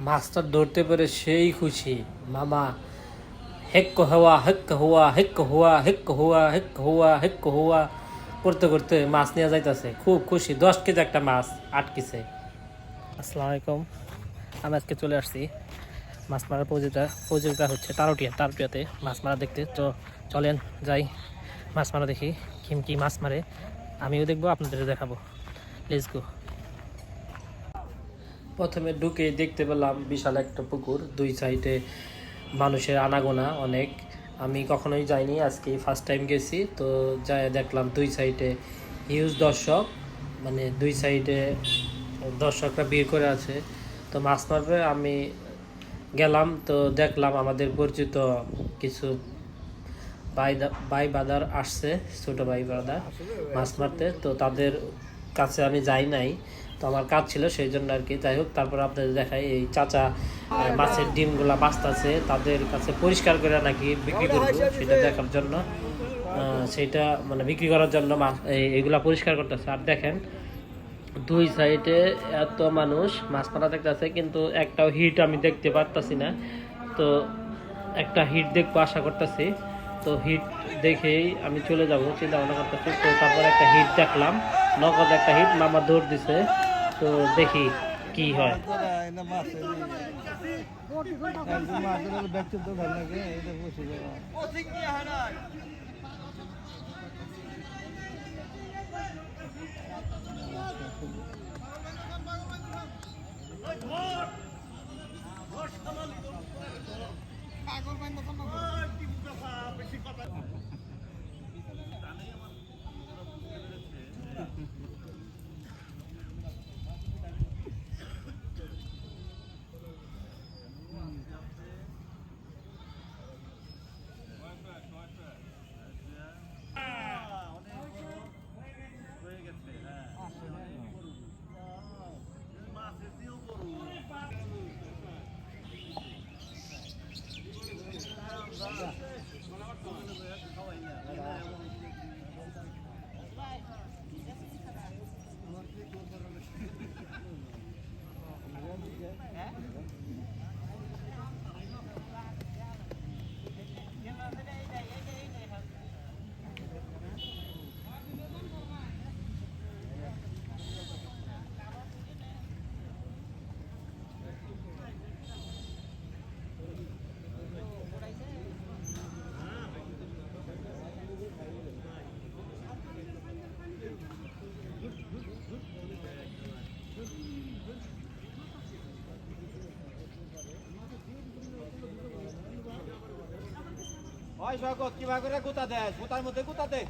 মাছটা ধরতে পেরে সেই খুশি। মামা হেক্ক হওয়া হেক্ক হওয়া হেক্ক হওয়া হেক্ক হওয়া হেক্ক হওয়া হেক্ক হওয়া করতে করতে মাছ নিয়ে যাইতেছে, খুব খুশি। 10 কেজি একটা মাছ আটকিছে। আসসালামু আলাইকুম, আমি আজকে চলে আসছি মাছ মারার প্রতিযোগিতা হচ্ছে তারটিয়াতে মাছ মারা দেখতে। তো চলেন যাই মাছ মারা দেখি, কি মাছ মারে আমিও দেখবো, আপনাদের দেখাবো। Let's go. প্রথমে ঢুকে দেখতে পেলাম বিশাল একটা পুকুর, দুই সাইডে মানুষের আনাগোনা অনেক। আমি কখনোই যাইনি, আজকে ফার্স্ট টাইম গেছি। তো যাই দেখলাম দুই সাইডে হিউজ দর্শক, মানে দুই সাইডে দর্শকরা ভিড় করে আছে। তো মাছ মারবে আমি গেলাম, তো দেখলাম আমাদের পরিচিত কিছু ভাই বাদার আসছে, ছোট ভাই বাদার মাছ মারতে। তো তাদের কাছে আমি যাই নাই, তো আমার কাজ ছিল সেই জন্য আর কি। যাই হোক, তারপর আপনাদের দেখাই এই চাচা মাছের ডিমগুলা বাঁচতেছে, তাদের কাছে পরিষ্কার করে নাকি বিক্রি করবো সেটা দেখার জন্য, সেইটা মানে বিক্রি করার জন্য এইগুলা পরিষ্কার করতেছে। আর দেখেন দুই সাইডে এত মানুষ মাছ মারা দেখতেছে, কিন্তু একটাও হিট আমি দেখতে পারতাছি না। তো একটা হিট দেখবো আশা করতেছি। তো হিট দেখেই আমি চলে যাব চিন্তা ভাবনা করতেছি। তো তারপর একটা হিট দেখলাম, নগদ একটা হিট, মামা দৌড় দিছে। তো দেখি কি হয়। ওই শকত কিভাবে করে গুতা দেয়, গুতার মধ্যে গুতা দে।